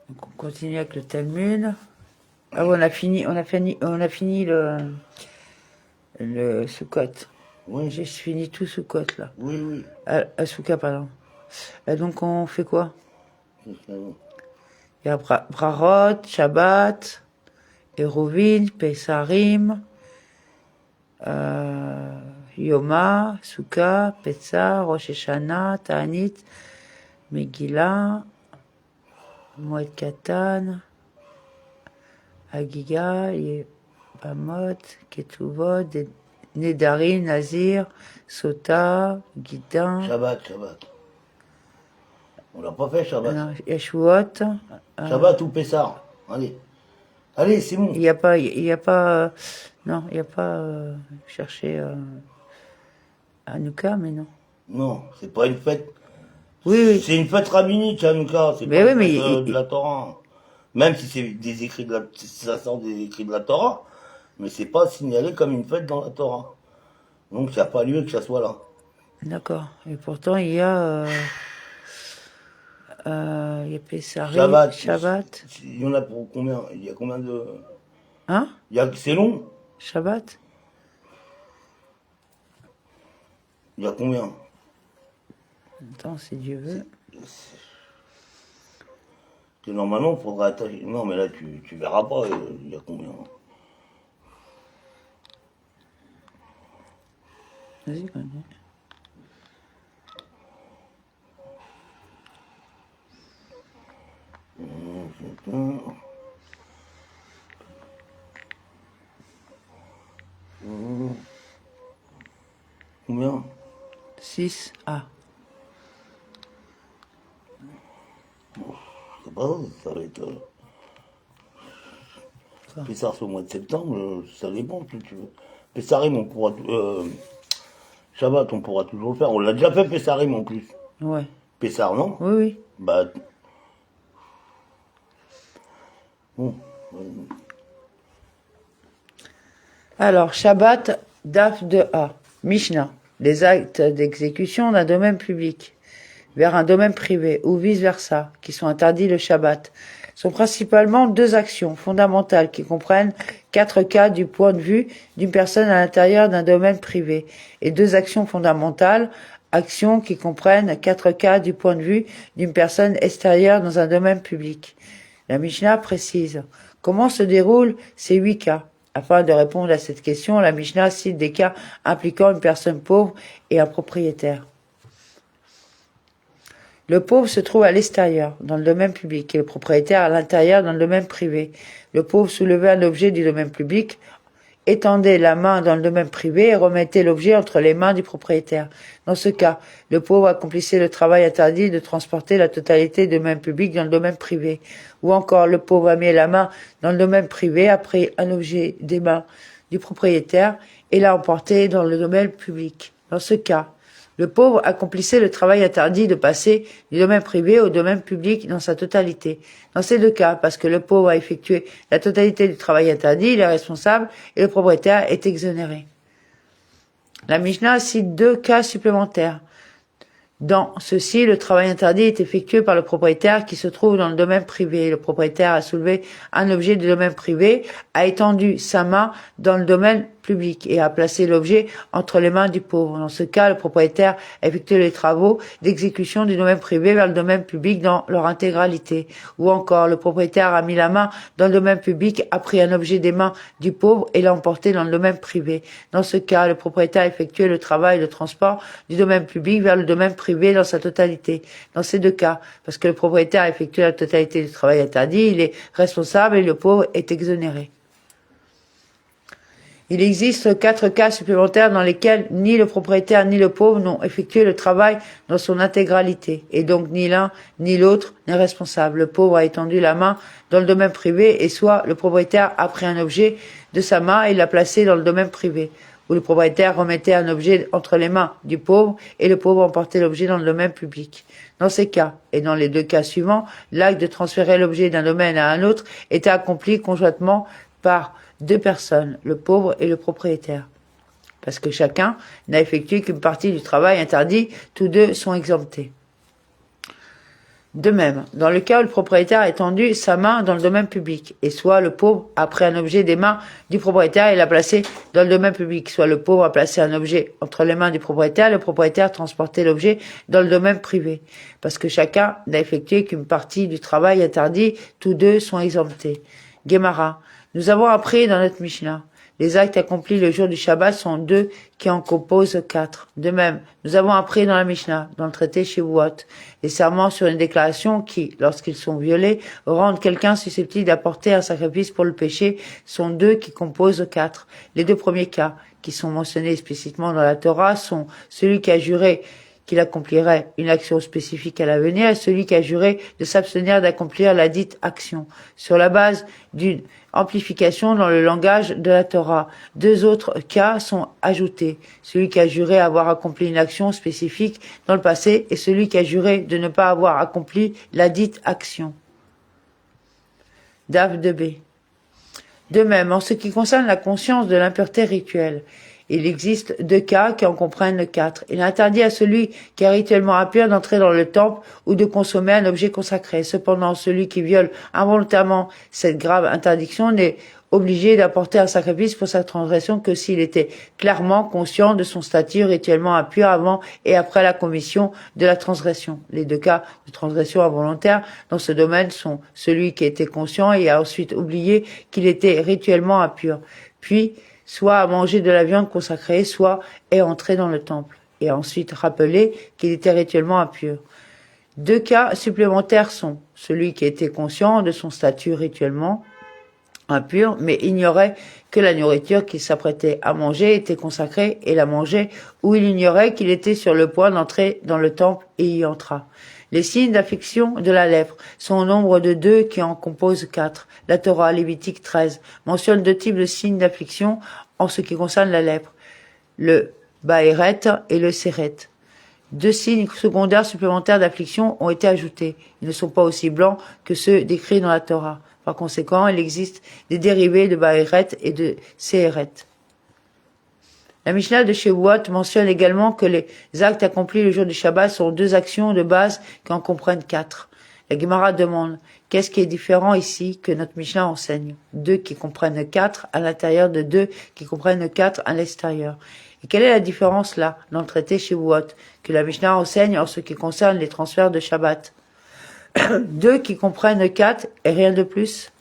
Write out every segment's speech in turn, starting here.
Donc on continue avec le Talmud. Ah ouais, on a fini le Sukkot. Oui. J'ai fini tout Sukkot là. Oui, oui. Sukkot, pardon. Donc on fait quoi? C'est ça, oui. Il y a Brarot, Shabbat, Eruvin, Pesarim, Yoma, Sukkah, Pessah, Rosh Hashanah, Ta'anit, Megillah, Moed Katan, Hagiga, Bamot, Ketuvot, Nedarim, Nazir, Sota, Guidin, Shabbat. On l'a pas fait, Shabbat. Yeshuot. Shabbat ou Pessah. Allez, c'est bon. Il n'y a pas, non, il n'y a pas cherché Hanouka, mais non. Non, c'est pas une fête. Oui. C'est une fête rabbinique, Hanouka. C'est pas une fête de la Torah. Même si c'est des écrits ça sort des écrits de la Torah, mais c'est pas signalé comme une fête dans la Torah. Donc il n'y a pas lieu que ça soit là. D'accord. Et pourtant il y a Pessarim, Shabbat. Il y en a pour combien? Il y a combien de... Hein? C'est long. Shabbat? Il y a combien? Attends, si Dieu veut. Que normalement, il faudra attacher. Non, mais là, tu verras pas, il y a combien. Vas-y, continue. Combien? 6. Ah. C'est pas ça va être. Pessar, c'est au mois de septembre, ça dépend si tu veux. Pessarim, on pourra. Shabbat, on pourra toujours le faire. On l'a déjà fait, Pessarim en plus. Ouais. Pessar, non? Oui, oui. Bah. Bon. Alors, Shabbat, Daf de A. Mishnah. Les actes d'exécution d'un domaine public vers un domaine privé ou vice-versa, qui sont interdits le Shabbat, sont principalement deux actions fondamentales qui comprennent 4 cas du point de vue d'une personne à l'intérieur d'un domaine privé et deux actions fondamentales, actions qui comprennent 4 cas du point de vue d'une personne extérieure dans un domaine public. La Mishnah précise comment se déroulent ces 8 cas. Afin de répondre à cette question, la Mishnah cite des cas impliquant une personne pauvre et un propriétaire. Le pauvre se trouve à l'extérieur, dans le domaine public, et le propriétaire à l'intérieur, dans le domaine privé. Le pauvre soulevait un objet du domaine public, étendait la main dans le domaine privé et remettait l'objet entre les mains du propriétaire. Dans ce cas, le pauvre accomplissait le travail interdit de transporter la totalité du domaine public dans le domaine privé. Ou encore, le pauvre a mis la main dans le domaine privé, a pris un objet des mains du propriétaire et l'a emporté dans le domaine public. Dans ce cas, le pauvre accomplissait le travail interdit de passer du domaine privé au domaine public dans sa totalité. Dans ces deux cas, parce que le pauvre a effectué la totalité du travail interdit, il est responsable et le propriétaire est exonéré. La Mishnah cite 2 cas supplémentaires. Dans ceux-ci, le travail interdit est effectué par le propriétaire qui se trouve dans le domaine privé. Le propriétaire a soulevé un objet du domaine privé, a étendu sa main dans le domaine public et a placé l'objet entre les mains du pauvre. Dans ce cas, le propriétaire a effectué les travaux d'exécution du domaine privé vers le domaine public dans leur intégralité. Ou encore, le propriétaire a mis la main dans le domaine public, a pris un objet des mains du pauvre et l'a emporté dans le domaine privé. Dans ce cas, le propriétaire a effectué le travail de transport du domaine public vers le domaine privé dans sa totalité. Dans ces deux cas, parce que le propriétaire a effectué la totalité du travail interdit, il est responsable et le pauvre est exonéré. Il existe 4 cas supplémentaires dans lesquels ni le propriétaire ni le pauvre n'ont effectué le travail dans son intégralité, et donc ni l'un ni l'autre n'est responsable. Le pauvre a étendu la main dans le domaine privé, et soit le propriétaire a pris un objet de sa main et l'a placé dans le domaine privé, ou le propriétaire remettait un objet entre les mains du pauvre et le pauvre emportait l'objet dans le domaine public. Dans ces cas, et dans les 2 cas suivants, l'acte de transférer l'objet d'un domaine à un autre était accompli conjointement par 2 personnes, le pauvre et le propriétaire. Parce que chacun n'a effectué qu'une partie du travail interdit, tous 2 sont exemptés. De même, dans le cas où le propriétaire a étendu sa main dans le domaine public, et soit le pauvre a pris un objet des mains du propriétaire et l'a placé dans le domaine public, soit le pauvre a placé un objet entre les mains du propriétaire, le propriétaire a transporté l'objet dans le domaine privé, parce que chacun n'a effectué qu'une partie du travail interdit, tous deux sont exemptés. Guémara, nous avons appris dans notre Mishnah, les actes accomplis le jour du Shabbat sont 2 qui en composent 4. De même, nous avons appris dans la Mishnah, dans le traité Shavuot, les serments sur une déclaration qui, lorsqu'ils sont violés, rendent quelqu'un susceptible d'apporter un sacrifice pour le péché, sont 2 qui composent 4. Les 2 premiers cas, qui sont mentionnés explicitement dans la Torah, sont celui qui a juré qu'il accomplirait une action spécifique à l'avenir et celui qui a juré de s'abstenir d'accomplir la dite action, sur la base d'une amplification dans le langage de la Torah. 2 autres cas sont ajoutés, celui qui a juré avoir accompli une action spécifique dans le passé et celui qui a juré de ne pas avoir accompli la dite action. Daf 2b. De même, en ce qui concerne la conscience de l'impureté rituelle, il existe 2 cas qui en comprennent 4. Il est interdit à celui qui est rituellement impur d'entrer dans le temple ou de consommer un objet consacré. Cependant, celui qui viole involontairement cette grave interdiction n'est obligé d'apporter un sacrifice pour sa transgression que s'il était clairement conscient de son statut rituellement impur avant et après la commission de la transgression. Les 2 cas de transgression involontaire dans ce domaine sont celui qui était conscient et a ensuite oublié qu'il était rituellement impur, puis soit a mangé de la viande consacrée, soit est entré dans le temple, et ensuite rappelé qu'il était rituellement impur. 2 cas supplémentaires sont celui qui était conscient de son statut rituellement impur, mais ignorait que la nourriture qu'il s'apprêtait à manger était consacrée et la mangeait, ou il ignorait qu'il était sur le point d'entrer dans le temple et y entra. Les signes d'affliction de la lèpre sont au nombre de 2 qui en composent 4. La Torah, Lévitique 13, mentionne 2 types de signes d'affliction en ce qui concerne la lèpre, le Baéret et le Séret. 2 signes secondaires supplémentaires d'affliction ont été ajoutés. Ils ne sont pas aussi blancs que ceux décrits dans la Torah. Par conséquent, il existe des dérivés de Baéret et de Séret. La Mishnah de Shavuot mentionne également que les actes accomplis le jour du Shabbat sont 2 actions de base qui en comprennent 4. La Gemara demande, qu'est-ce qui est différent ici que notre Mishnah enseigne? 2 qui comprennent 4 à l'intérieur de 2 qui comprennent 4 à l'extérieur. Et quelle est la différence là, dans le traité Shavuot, que la Mishnah enseigne en ce qui concerne les transferts de Shabbat? 2 qui comprennent 4 et rien de plus?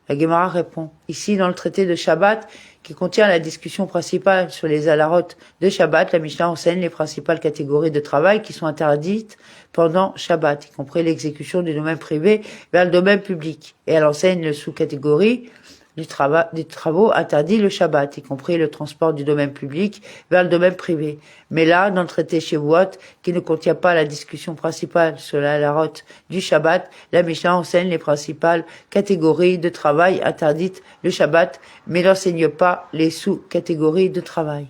La Gemara répond, ici dans le traité de Shabbat, qui contient la discussion principale sur les alarot de Shabbat, la Mishnah enseigne les principales catégories de travail qui sont interdites pendant Shabbat, y compris l'exécution du domaine privé vers le domaine public. Et elle enseigne le sous-catégorie des travaux interdits le Shabbat, y compris le transport du domaine public vers le domaine privé. Mais là, dans le traité Shavuot, qui ne contient pas la discussion principale sur la halachot du Shabbat, la Mishnah enseigne les principales catégories de travail interdites le Shabbat, mais n'enseigne pas les sous-catégories de travail.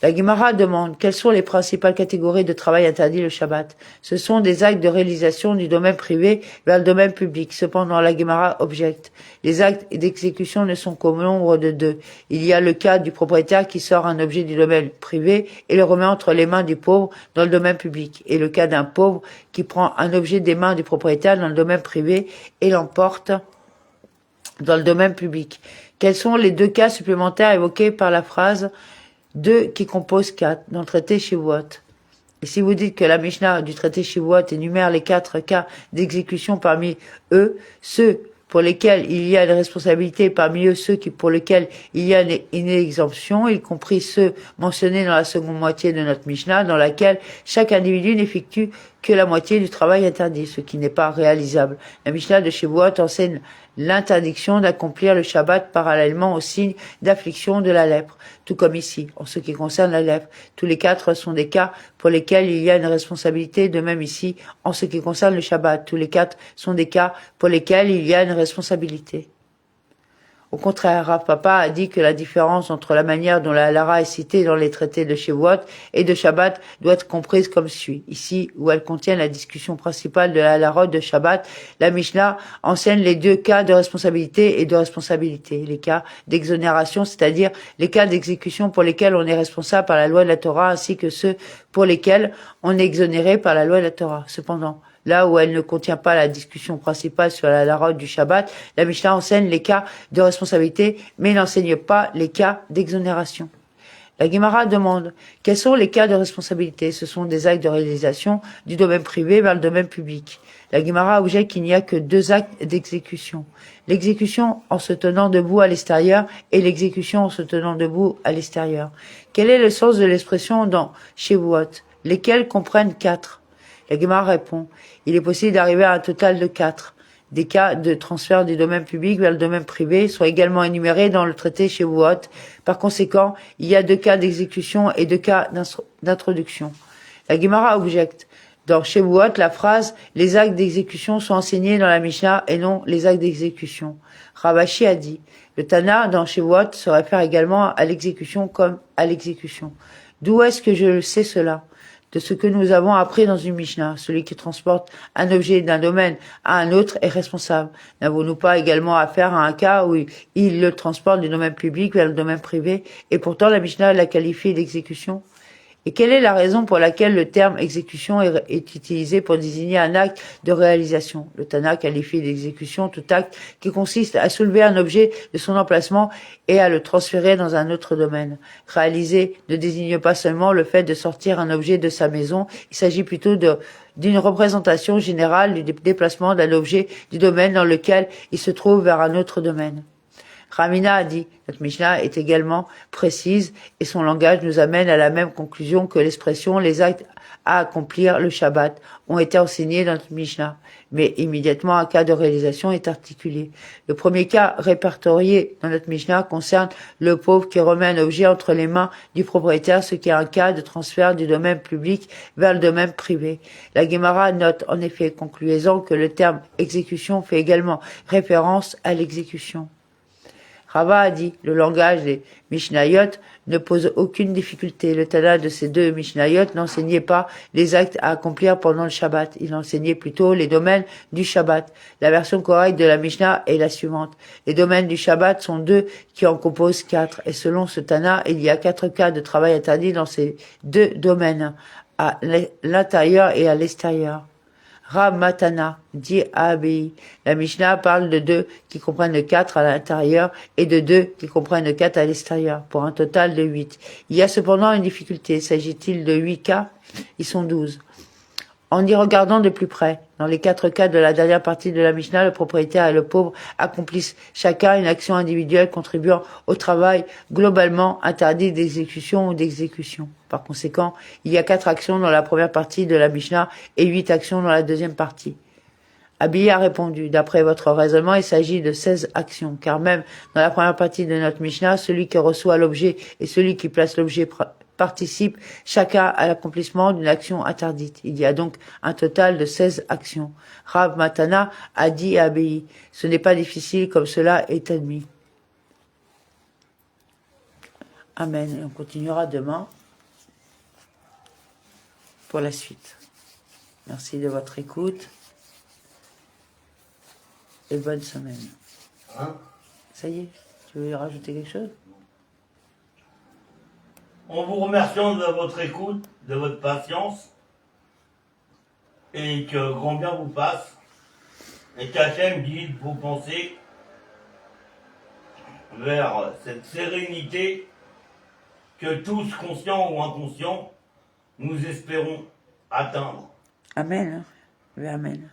La Gemara demande quelles sont les principales catégories de travail interdites le Shabbat. Ce sont des actes de réalisation du domaine privé vers le domaine public. Cependant, la Gemara objecte. Les actes d'exécution ne sont qu'au nombre de 2. Il y a le cas du propriétaire qui sort un objet du domaine privé et le remet entre les mains du pauvre dans le domaine public. Et le cas d'un pauvre qui prend un objet des mains du propriétaire dans le domaine privé et l'emporte dans le domaine public. Quels sont les 2 cas supplémentaires évoqués par la phrase 2 qui composent 4 dans le traité Shavuot? Et si vous dites que la Mishnah du traité Shavuot énumère les 4 cas d'exécution parmi eux, ceux pour lesquels il y a une responsabilité, parmi eux ceux pour lesquels il y a une exemption, y compris ceux mentionnés dans la seconde moitié de notre Mishnah, dans laquelle chaque individu n'effectue que la moitié du travail interdit, ce qui n'est pas réalisable. La Mishnah de Shavuot enseigne l'interdiction d'accomplir le Shabbat parallèlement au signe d'affliction de la lèpre, tout comme ici, en ce qui concerne la lèpre. Tous les 4 sont des cas pour lesquels il y a une responsabilité, de même ici, en ce qui concerne le Shabbat. Tous les 4 sont des cas pour lesquels il y a une responsabilité. Au contraire, Rav Papa a dit que la différence entre la manière dont la halara est citée dans les traités de Shavuot et de Shabbat doit être comprise comme suit. Ici, où elle contient la discussion principale de la halara de Shabbat, la Mishnah enseigne les 2 cas de responsabilité et de responsabilité. Les cas d'exonération, c'est-à-dire les cas d'exécution pour lesquels on est responsable par la loi de la Torah, ainsi que ceux pour lesquels on est exonéré par la loi de la Torah. Cependant, là où elle ne contient pas la discussion principale sur la larote du Shabbat, la Mishnah enseigne les cas de responsabilité, mais n'enseigne pas les cas d'exonération. La Guémara demande, quels sont les cas de responsabilité? Ce sont des actes de réalisation du domaine privé vers le domaine public. La Guémara objecte qu'il n'y a que 2 actes d'exécution. L'exécution en se tenant debout à l'extérieur et l'exécution en se tenant debout à l'extérieur. Quel est le sens de l'expression dans Shavuot, lesquels comprennent 4? La Guémara répond, il est possible d'arriver à un total de 4. Des cas de transfert du domaine public vers le domaine privé sont également énumérés dans le traité Shavuot. Par conséquent, il y a 2 cas d'exécution et 2 cas d'introduction. La Guémara objecte. Dans Shavuot, la phrase « les actes d'exécution sont enseignés dans la Mishnah et non les actes d'exécution ». Ravashi a dit « le Tana dans Shavuot se réfère également à l'exécution comme à l'exécution ». D'où est-ce que je sais cela? De ce que nous avons appris dans une Mishnah. Celui qui transporte un objet d'un domaine à un autre est responsable. N'avons-nous pas également affaire à un cas où il le transporte du domaine public vers le domaine privé et pourtant la Mishnah l'a qualifié d'exécution? Et quelle est la raison pour laquelle le terme exécution est utilisé pour désigner un acte de réalisation? Le Tana qualifie d'exécution tout acte qui consiste à soulever un objet de son emplacement et à le transférer dans un autre domaine. Réaliser ne désigne pas seulement le fait de sortir un objet de sa maison, il s'agit plutôt d'une représentation générale du déplacement d'un objet du domaine dans lequel il se trouve vers un autre domaine. Ramina a dit, notre Mishnah est également précise et son langage nous amène à la même conclusion que l'expression les actes à accomplir le Shabbat ont été enseignés dans notre Mishnah. Mais immédiatement un cas de réalisation est articulé. Le premier cas répertorié dans notre Mishnah concerne le pauvre qui remet un objet entre les mains du propriétaire, ce qui est un cas de transfert du domaine public vers le domaine privé. La Guémara note en effet conclusion que le terme exécution fait également référence à l'exécution. Rava a dit, le langage des Mishnayot ne pose aucune difficulté. Le Tana de ces 2 Mishnayot n'enseignait pas les actes à accomplir pendant le Shabbat. Il enseignait plutôt les domaines du Shabbat. La version correcte de la Mishnah est la suivante. Les domaines du Shabbat sont 2 qui en composent 4. Et selon ce Tana, il y a 4 cas de travail interdit dans ces 2 domaines, à l'intérieur et à l'extérieur. Rav Matana dit à Abi. La Mishnah parle de 2 qui comprennent le 4 à l'intérieur et de 2 qui comprennent le 4 à l'extérieur, pour un total de 8. Il y a cependant une difficulté. S'agit-il de 8 cas? Ils sont 12. En y regardant de plus près, dans les 4 cas de la dernière partie de la Mishnah, le propriétaire et le pauvre accomplissent chacun une action individuelle contribuant au travail globalement interdit d'exécution ou d'exécution. Par conséquent, il y a 4 actions dans la première partie de la Mishnah et 8 actions dans la deuxième partie. Abi a répondu, d'après votre raisonnement, il s'agit de 16 actions, car même dans la première partie de notre Mishnah, celui qui reçoit l'objet et celui qui place l'objet participent chacun à l'accomplissement d'une action interdite. Il y a donc un total de 16 actions. Rav Matana a dit à Abi, ce n'est pas difficile comme cela est admis. Amen. Et on continuera demain pour la suite. Merci de votre écoute et bonne semaine. Ça y est, tu veux rajouter quelque chose? En vous remerciant de votre écoute, de votre patience, et que grand bien vous passe, et qu'Hachem guide vos pensées vers cette sérénité que tous, conscients ou inconscients, nous espérons atteindre. Amen. Amen.